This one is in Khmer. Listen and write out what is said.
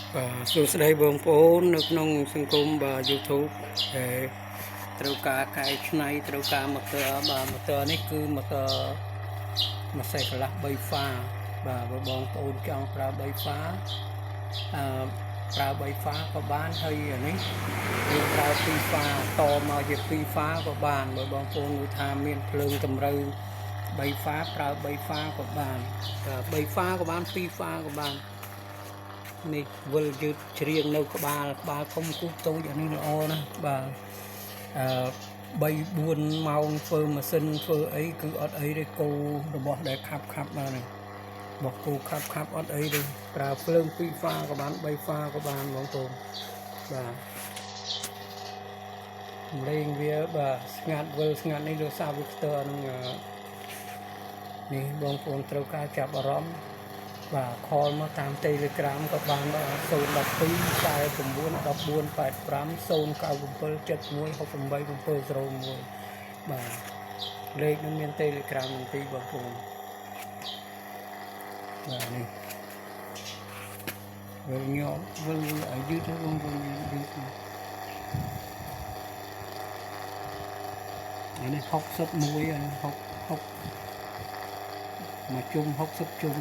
สวัสดีបងប្អូននៅក្នុងសង្គមYouTube ដែលត្រូវការកែច្នៃត្រូវការម៉ូទ័រម៉ូទ័រនេះគឺម៉ូទ័រមួយសេះកន្លះ3ហ្វាបើបងប្អូនចង់ប្រើ3ហ្វាអឺប្រើ3ហ្វាក៏បានហើយអានេះយើងប្រើ2ហ្វាតមកជា2ហ្វាក៏បានបើបងប្អូនមើលថាមានភ្លើងតម្រូវ3ហ្វាប្រើ3ហ្វាក៏បាន3ហ្វាក៏បាន2ហ្វាក៏បាននេះវិលយឺតច្រៀងនៅក្បាលធំគូតូចអានេះល្អណាស់បាទ3 4ម៉ោងធ្វើម៉ាស៊ីនធ្វើអីគឺអត់អីទេគោរបស់ដែលខាប់បាននេះរបស់គោខាប់អត់អីទេប្រើភ្លើង2ហ្វាក៏បាន3ហ្វាក៏បានបងប្អូនបាទលេងវាបាទស្ងាត់វិលស្ងាត់នេះដោយសារវាស្ទើរនឹងនេះបងប្អូនត្រូវការចាប់អារម្មណ៍បាទខលមកតាម Telegram ក៏បានបាទ012 49 14 85 097 71 68 701បាទលេខនឹងមាន Telegram នឹងទីបងប្អូនបាទនេះវិលញោមវិលឲ្យយឺតទៅបងប្អូនយឺតអានេះ61អានេះ60មួយជុំ60ជុំ